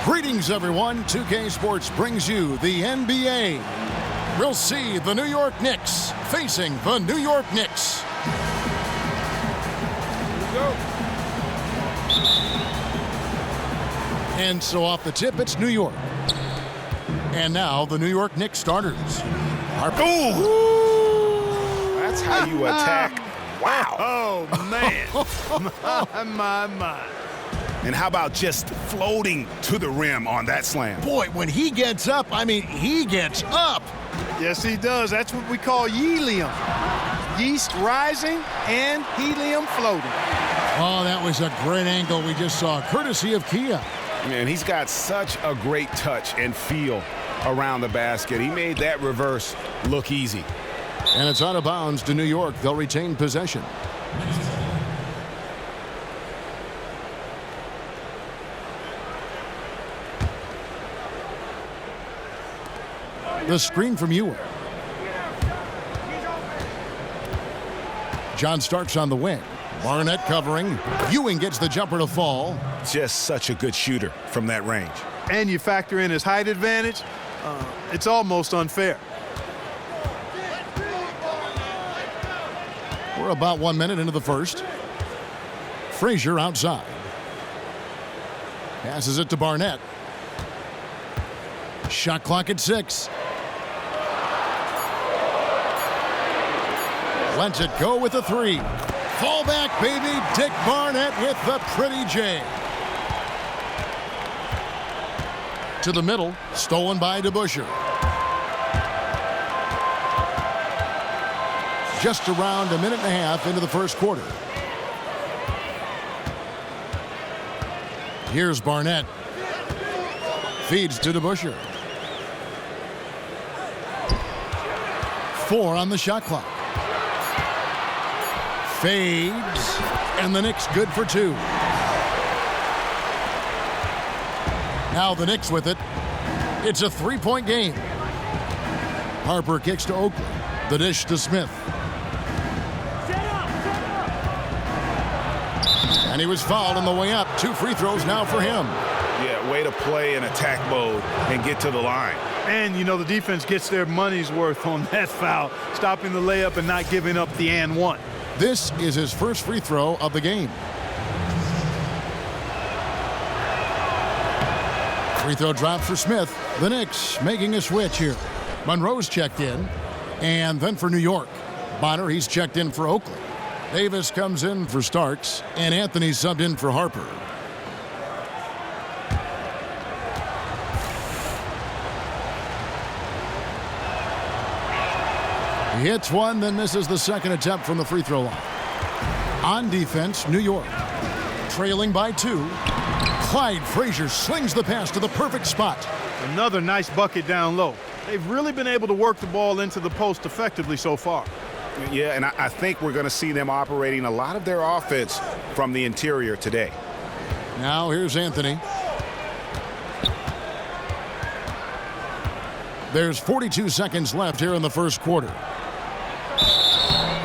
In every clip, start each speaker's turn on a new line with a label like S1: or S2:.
S1: Greetings, everyone. 2K Sports brings you the NBA. We'll see the New York Knicks facing the New York Knicks. And so off the tip, it's New York. And now the New York Knicks starters.
S2: Ooh. That's how you attack. Wow.
S3: Oh, man. my.
S2: And how about just floating to the rim on that slam?
S1: Boy, when he gets up, I mean, he gets up.
S3: Yes, he does. That's what we call helium. Yeast rising and helium floating.
S1: Oh, that was a great angle we just saw, courtesy of Kia.
S2: Man, he's got such a great touch and feel around the basket. He made that reverse look easy.
S1: And it's out of bounds to New York. They'll retain possession. The screen from Ewing. John Starks on the wing. Barnett covering. Ewing gets the jumper to fall.
S2: Just such a good shooter from that range.
S3: And you factor in his height advantage, it's almost unfair.
S1: We're about 1 minute into the first. Frazier outside. Passes it to Barnett. Shot clock at 6. Lets it go with a 3. Fall back, baby. Dick Barnett with the pretty J. To the middle. Stolen by DeBusschere. Just around a minute and a half into the first quarter. Here's Barnett. Feeds to DeBusschere. 4 on the shot clock. Fades, and the Knicks good for 2. Now the Knicks with it. It's a 3-point game. Harper kicks to Oakley. The dish to Smith. And he was fouled on the way up. 2 free throws now for him.
S2: Yeah, way to play in attack mode and get to the line.
S3: And, you know, the defense gets their money's worth on that foul, stopping the layup and not giving up the and one.
S1: This is his first free throw of the game. Free throw drop for Smith. The Knicks making a switch here. Monroe's checked in. And then for New York. Bonner, he's checked in for Oakley. Davis comes in for Starks. And Anthony subbed in for Harper. He hits one, then misses the second attempt from the free throw line. On defense, New York. Trailing by 2. Clyde Frazier slings the pass to the perfect spot.
S3: Another nice bucket down low. They've really been able to work the ball into the post effectively so far.
S2: Yeah, and I think we're going to see them operating a lot of their offense from the interior today.
S1: Now here's Anthony. There's 42 seconds left here in the first quarter.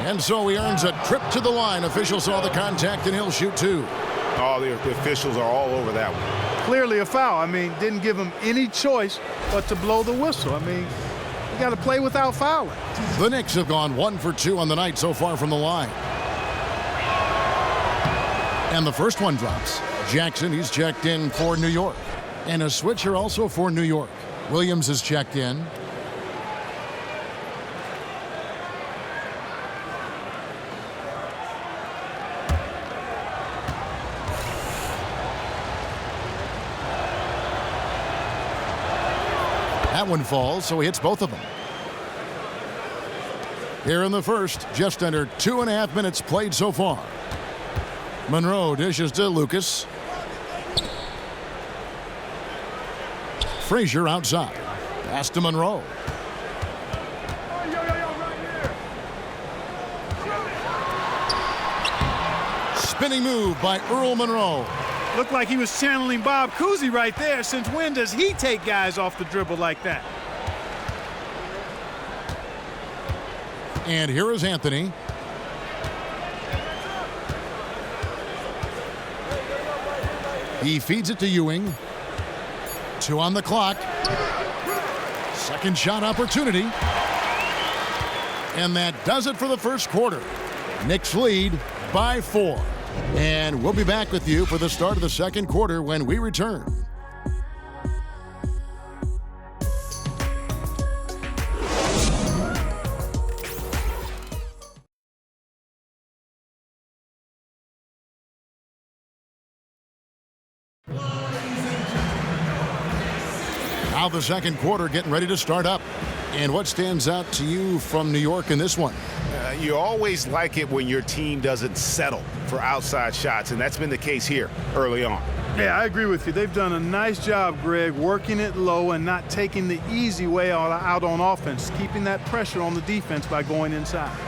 S1: And so he earns a trip to the line. Officials saw the contact, and he'll shoot 2.
S2: Oh, the officials are all over that one.
S3: Clearly a foul. I mean, didn't give him any choice but to blow the whistle. I mean, you got to play without fouling.
S1: The Knicks have gone 1 for 2 on the night so far from the line. And the first one drops. Jackson, he's checked in for New York. And a switcher also for New York. Williams is checked in. That one falls, so he hits both of them. Here in the first, just under 2.5 minutes played so far. Monroe dishes to Lucas. Frazier outside. Pass to Monroe. Spinning move by Earl Monroe.
S3: Looked like he was channeling Bob Cousy right there. Since when does he take guys off the dribble like that?
S1: And here is Anthony. He feeds it to Ewing. 2 on the clock. Second shot opportunity. And that does it for the first quarter. Knicks lead by 4. And we'll be back with you for the start of the second quarter when we return. Now the second quarter getting ready to start up. And what stands out to you from New York in this one?
S2: You always like it when your team doesn't settle for outside shots, and that's been the case here early on.
S3: Yeah, I agree with you. They've done a nice job, Greg, working it low and not taking the easy way out on offense, keeping that pressure on the defense by going inside.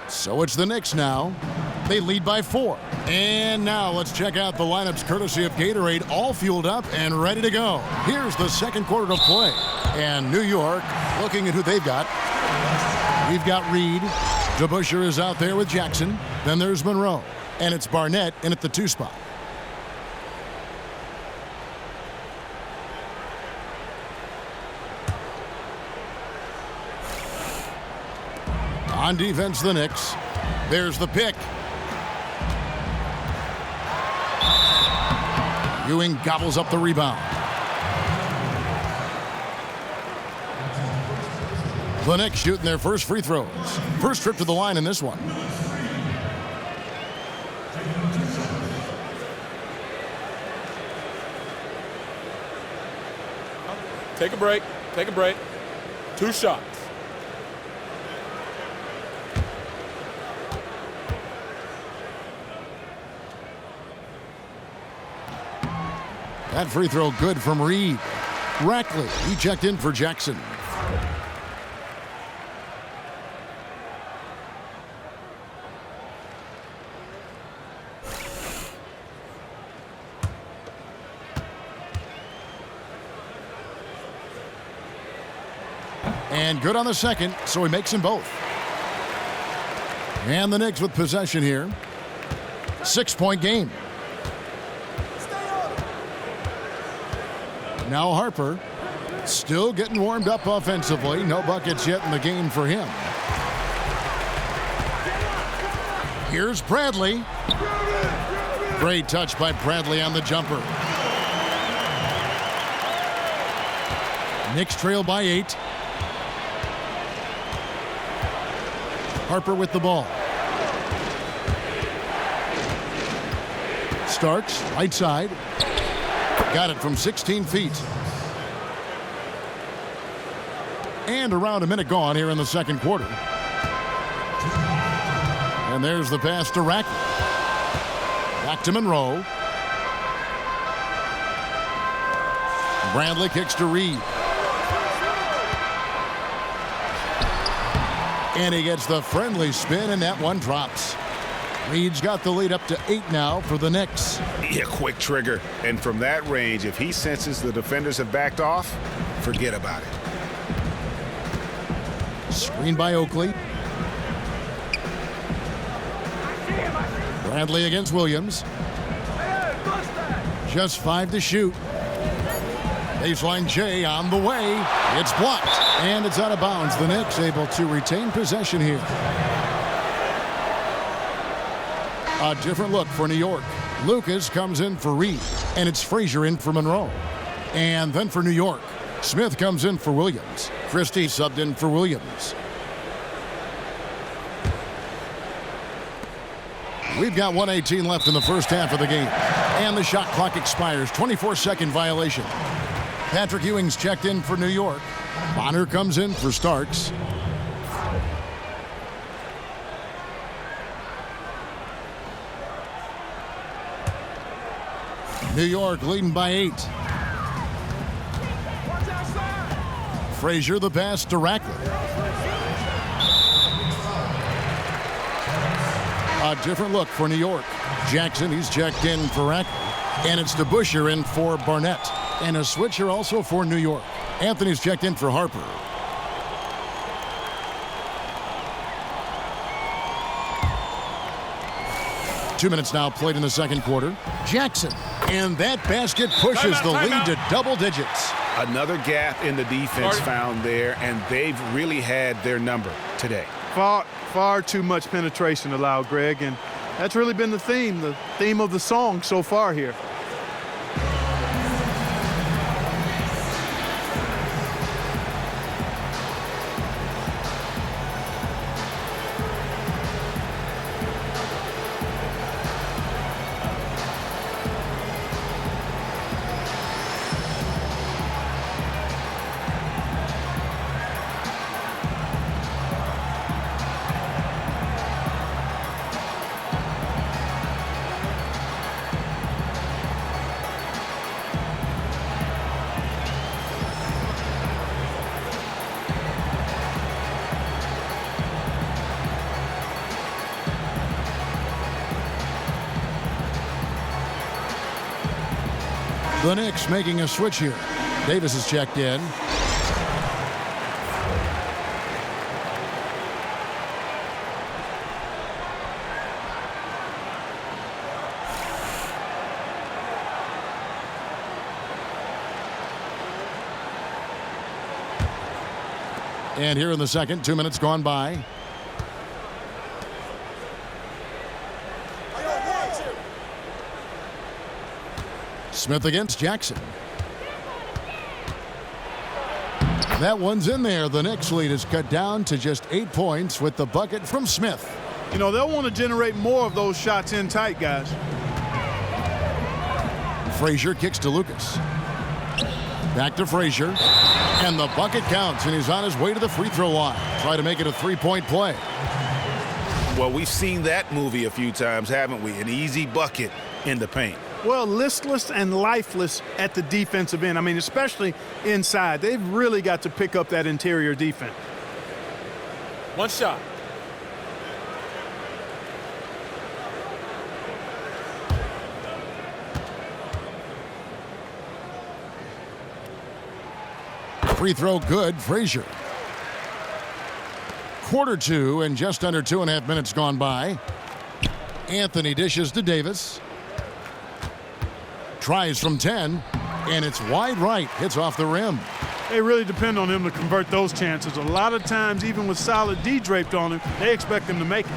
S1: So it's the Knicks now. They lead by 4. And now let's check out the lineups courtesy of Gatorade, all fueled up and ready to go. Here's the second quarter to play. And New York looking at who they've got. We've got Reed. DeBusschere is out there with Jackson. Then there's Monroe. And it's Barnett in at the 2 spot. On defense, the Knicks. There's the pick. Ewing gobbles up the rebound. The Knicks shooting their first free throws. First trip to the line in this one.
S4: Take a break. Take a break. 2 shots.
S1: That free throw good from Reed. Rackley, he checked in for Jackson. And good on the second, so he makes them both. And the Knicks with possession here. 6-point game. Now Harper still getting warmed up offensively. No buckets yet in the game for him. Here's Bradley. Great touch by Bradley on the jumper. Knicks trail by 8. Harper with the ball. Starks, right side. Got it from 16 feet. And around a minute gone here in the second quarter. And there's the pass to Rackley. Back to Monroe. Bradley kicks to Reed. And he gets the friendly spin, and that one drops. Reed's got the lead up to 8 now for the Knicks.
S2: Yeah, quick trigger. And from that range, if he senses the defenders have backed off, forget about it.
S1: Screen by Oakley. Bradley against Williams. Just 5 to shoot. Baseline J on the way. It's blocked, and it's out of bounds. The Knicks able to retain possession here. A different look for New York. Lucas comes in for Reed, and it's Frazier in for Monroe. And then for New York, Smith comes in for Williams. Christie subbed in for Williams. We've got 1:18 left in the first half of the game. And the shot clock expires. 24-second violation. Patrick Ewing's checked in for New York. Bonner comes in for Starks. New York leading by 8. Frazier the pass to Rackler. A different look for New York. Jackson, he's checked in for Rackler. And it's DeBusschere in for Barnett. And a switcher also for New York. Anthony's checked in for Harper. Two minutes now played in the second quarter. Jackson. And that basket pushes the lead to double digits.
S2: Another gap in the defense found there, and they've really had their number today.
S3: Far too much penetration allowed, Greg, and that's really been the theme of the song so far here.
S1: The Knicks making a switch here. Davis is checked in. And here in the second, 2 minutes gone by. Smith against Jackson. That one's in there. The Knicks lead is cut down to just 8 points with the bucket from Smith.
S3: You know, they'll want to generate more of those shots in tight, guys.
S1: Frazier kicks to Lucas. Back to Frazier. And the bucket counts, and he's on his way to the free throw line. Try to make it a three-point play.
S5: Well, we've seen that movie a few times, haven't we? An easy bucket in the paint.
S3: Well, listless and lifeless at the defensive end. I mean, especially inside. They've really got to pick up that interior defense.
S4: One shot.
S1: Free throw good, Frazier. Quarter two and just under 2.5 minutes gone by. Anthony dishes to Davis. Tries from 10, and it's wide right. Hits off the rim.
S3: They really depend on him to convert those chances. A lot of times, even with solid D draped on him, they expect him to make it.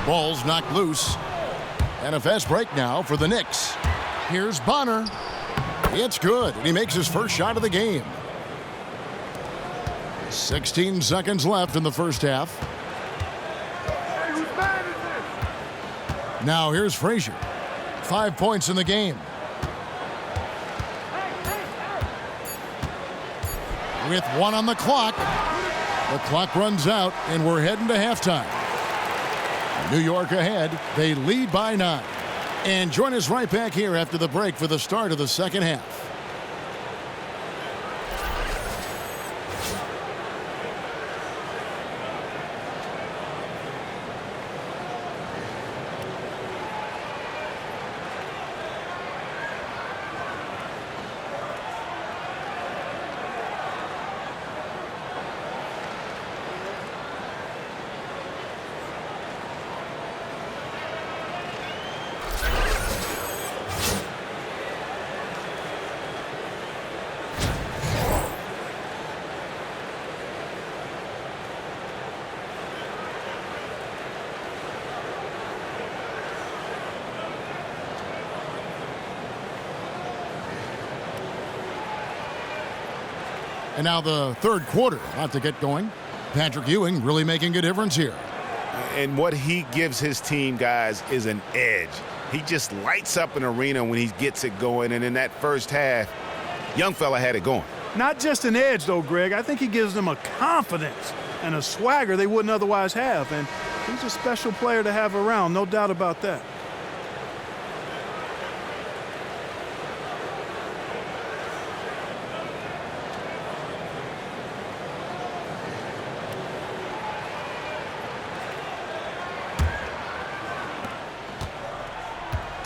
S1: Ball's knocked loose. And a fast break now for the Knicks. Here's Bonner. It's good, and he makes his first shot of the game. 16 seconds left in the first half. Now here's Frazier. 5 points in the game. With 1 on the clock. The clock runs out, and we're heading to halftime. New York ahead. They lead by 9. And join us right back here after the break for the start of the second half. And now the third quarter about to get going. Patrick Ewing really making a difference here.
S2: And what he gives his team, guys, is an edge. He just lights up an arena when he gets it going. And in that first half, young fella had it going.
S3: Not just an edge, though, Greg. I think he gives them a confidence and a swagger they wouldn't otherwise have. And he's a special player to have around, no doubt about that.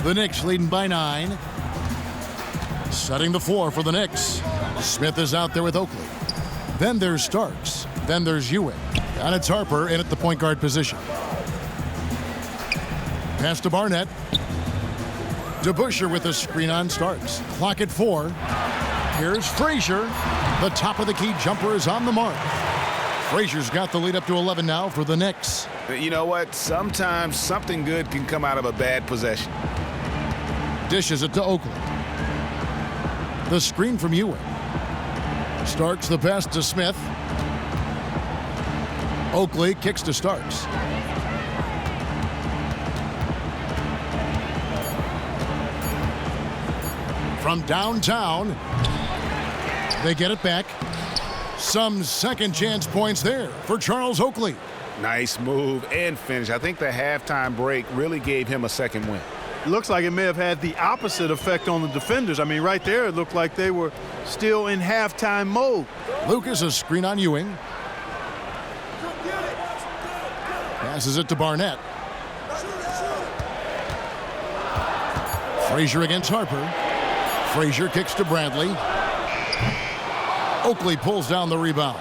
S1: The Knicks leading by 9. Setting the floor for the Knicks. Smith is out there with Oakley. Then there's Starks. Then there's Ewing. And it's Harper in at the point guard position. Pass to Barnett. DeBusschere with a screen on Starks. Clock at 4. Here's Frazier. The top of the key jumper is on the mark. Frazier's got the lead up to 11 now for the Knicks.
S2: You know what? Sometimes something good can come out of a bad possession.
S1: Dishes it to Oakley. The screen from Ewing. Starks the pass to Smith. Oakley kicks to Starks. From downtown, they get it back. Some second chance points there for Charles Oakley.
S2: Nice move and finish. I think the halftime break really gave him a second win.
S3: Looks like it may have had the opposite effect on the defenders. I mean, right there, it looked like they were still in halftime mode.
S1: Lucas a screen on Ewing. Passes it to Barnett. Frazier against Harper. Frazier kicks to Bradley. Oakley pulls down the rebound.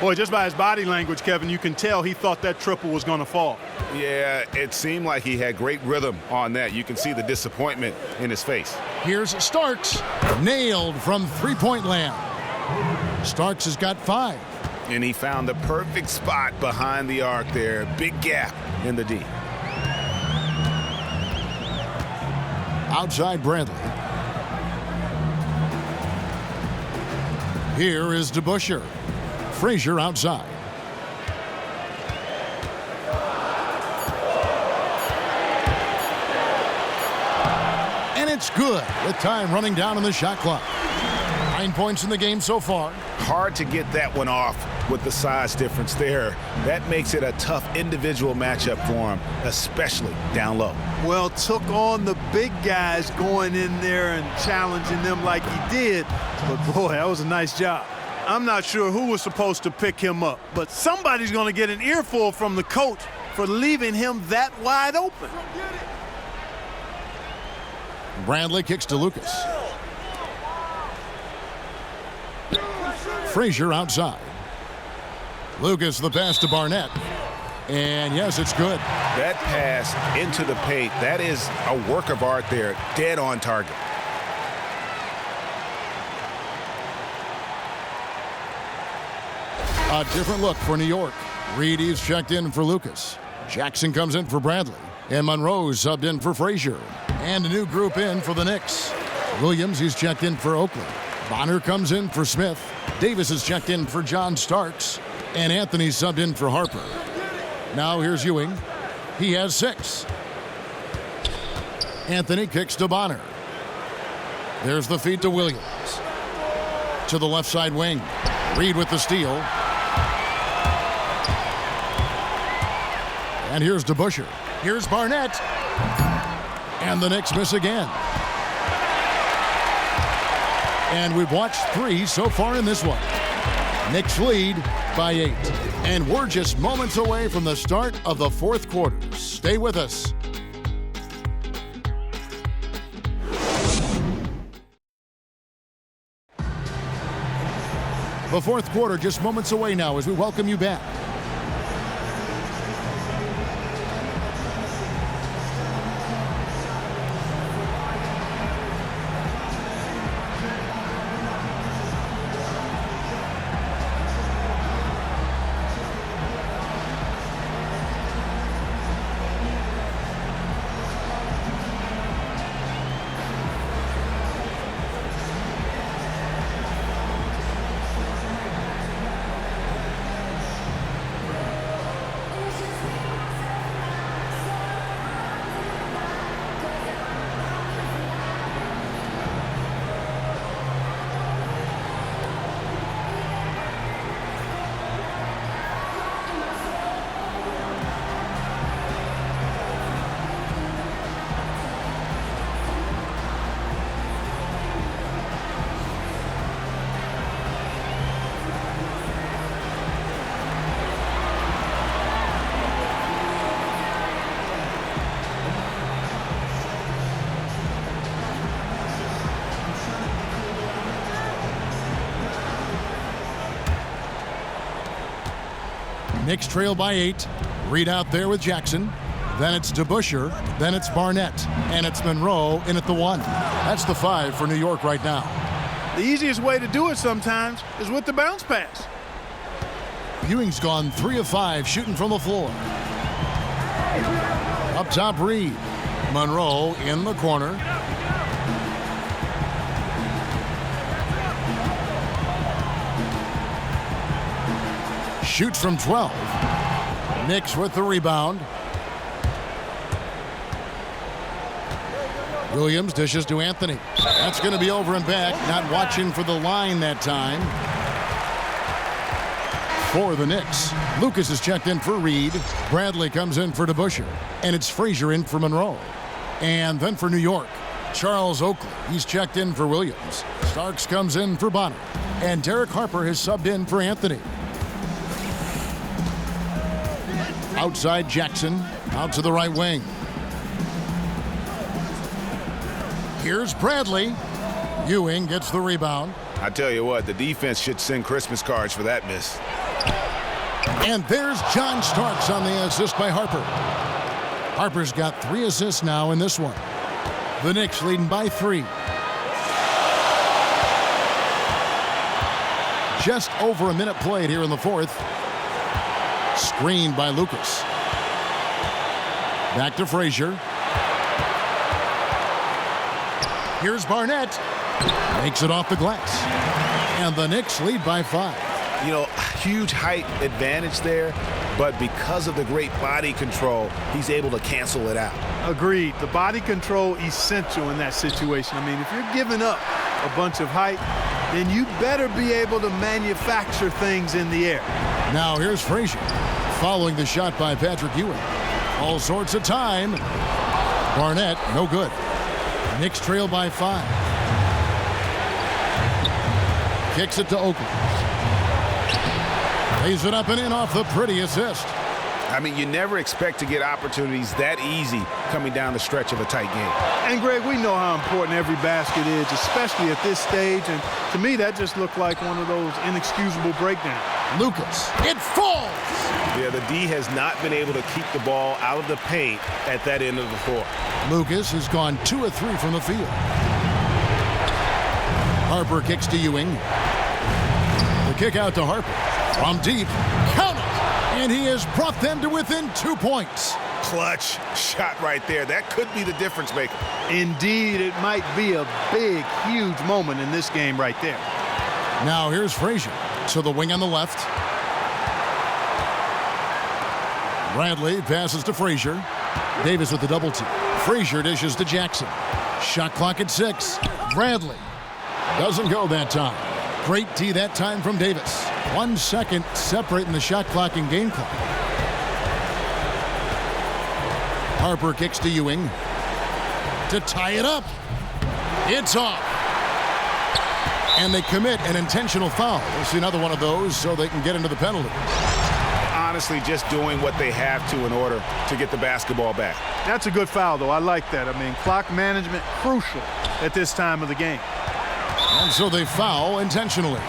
S3: Boy, just by his body language, Kevin, you can tell he thought that triple was going to fall.
S2: Yeah, it seemed like he had great rhythm on that. You can see the disappointment in his face.
S1: Here's Starks. Nailed from three-point land. Starks has got 5.
S2: And he found the perfect spot behind the arc there. Big gap in the D.
S1: Outside Bradley. Here is DeBusschere. Frazier outside. And it's good with time running down on the shot clock. 9 points in the game so far.
S2: Hard to get that one off with the size difference there. That makes it a tough individual matchup for him, especially down low.
S3: Well, took on the big guys going in there and challenging them like he did. But boy, that was a nice job. I'm not sure who was supposed to pick him up, but somebody's going to get an earful from the coach for leaving him that wide open.
S1: Bradley kicks to Lucas. Frazier outside. Lucas the pass to Barnett. And yes, it's good.
S2: That pass into the paint, that is a work of art there, dead on target.
S1: A different look for New York. Reedy's checked in for Lucas. Jackson comes in for Bradley. And Monroe's subbed in for Frazier. And a new group in for the Knicks. Williams, he's checked in for Oakley. Bonner comes in for Smith. Davis is checked in for John Starks. And Anthony subbed in for Harper. Now here's Ewing. He has 6. Anthony kicks to Bonner. There's the feed to Williams. To the left side wing. Reed with the steal. And here's DeBusschere. Here's Barnett. And the Knicks miss again. And we've watched 3 so far in this one. Knicks lead by 8. And we're just moments away from the start of the fourth quarter. Stay with us. The fourth quarter just moments away now as we welcome you back. Knicks trail by 8. Reed out there with Jackson. Then it's DeBusschere. Then it's Barnett. And it's Monroe in at the 1. That's the 5 for New York right now.
S3: The easiest way to do it sometimes is with the bounce pass.
S1: Ewing's gone 3 of 5 shooting from the floor. Up top, Reed. Monroe in the corner. Shoots from 12. Knicks with the rebound. Williams dishes to Anthony. That's going to be over and back. Not watching for the line that time. For the Knicks, Lucas is checked in for Reed. Bradley comes in for DeBusschere. And it's Frazier in for Monroe. And then for New York, Charles Oakley. He's checked in for Williams. Starks comes in for Bonner. And Derek Harper has subbed in for Anthony. Outside Jackson, out to the right wing. Here's Bradley. Ewing gets the rebound.
S2: I tell you what, the defense should send Christmas cards for that miss.
S1: And there's John Starks on the assist by Harper. Harper's got 3 assists now in this one. The Knicks leading by 3. Just over a minute played here in the 4th. Screened by Lucas. Back to Frazier. Here's Barnett. Makes it off the glass. And the Knicks lead by 5.
S2: You know, huge height advantage there, but because of the great body control, he's able to cancel it out.
S3: Agreed. The body control essential in that situation. I mean, if you're giving up a bunch of height, then you better be able to manufacture things in the air.
S1: Now here's Frazier following the shot by Patrick Ewing. All sorts of time. Barnett, no good. Knicks trail by 5. Kicks it to Oakley. Lays it up and in off the pretty assist.
S2: I mean, you never expect to get opportunities that easy coming down the stretch of a tight game.
S3: And, Greg, we know how important every basket is, especially at this stage. And to me, that just looked like one of those inexcusable breakdowns.
S1: Lucas, it falls!
S2: Yeah, the D has not been able to keep the ball out of the paint at that end of the floor.
S1: Lucas has gone 2 of 3 from the field. Harper kicks to Ewing. The kick out to Harper. From deep, count it! And he has brought them to within 2 points.
S2: Clutch shot right there. That could be the difference maker.
S3: Indeed, it might be a big, huge moment in this game right there.
S1: Now here's Frazier to the wing on the left. Bradley passes to Frazier. Davis with the double team. Frazier dishes to Jackson. Shot clock at 6. Bradley doesn't go that time. Great D that time from Davis. 1 second separating the shot clock and game clock. Harper kicks to Ewing to tie it up. It's off. And they commit an intentional foul. We'll see another one of those so they can get into the penalty.
S2: Honestly, just doing what they have to in order to get the basketball back.
S3: That's a good foul, though. I like that. I mean, clock management crucial at this time of the game.
S1: And so they foul intentionally.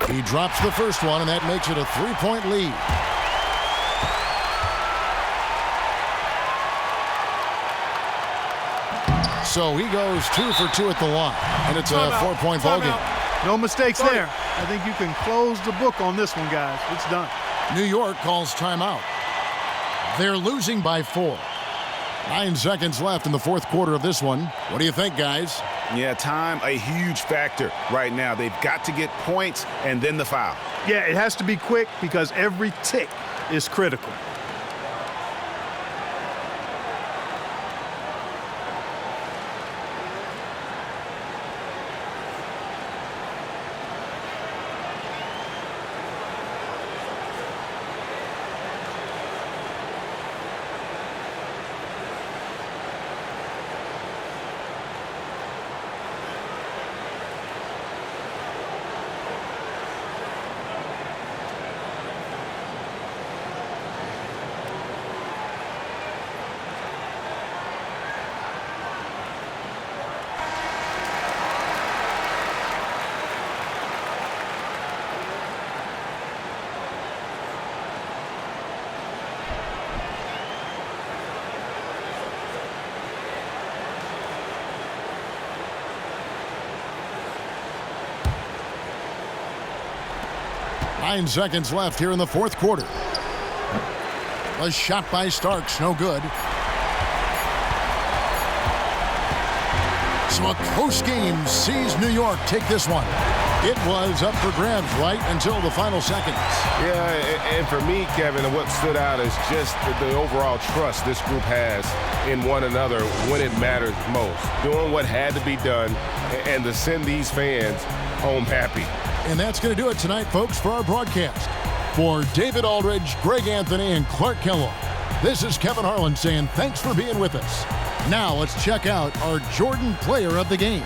S1: He drops the first one, and that makes it a 3-point lead. So he goes 2 for 2 at the line, and it's a 4-point ball game.
S3: No mistakes there. I think you can close the book on this one, guys. It's done.
S1: New York calls timeout. They're losing by 4. 9 seconds left in the 4th quarter of this one. What do you think, guys?
S2: Yeah, time, a huge factor right now. They've got to get points and then the foul.
S3: Yeah, it has to be quick because every tick is critical.
S1: 9 seconds left here in the fourth quarter. A shot by Starks, no good. So a close game sees New York take this one. It was up for grabs right until the final seconds.
S6: Yeah, and for me, Kevin, what stood out is just the overall trust this group has in one another when it matters most. Doing what had to be done and to send these fans home happy.
S1: And that's going to do it tonight, folks, for our broadcast. For David Aldridge, Greg Anthony, and Clark Kellogg, this is Kevin Harlan saying thanks for being with us. Now let's check out our Jordan Player of the Game.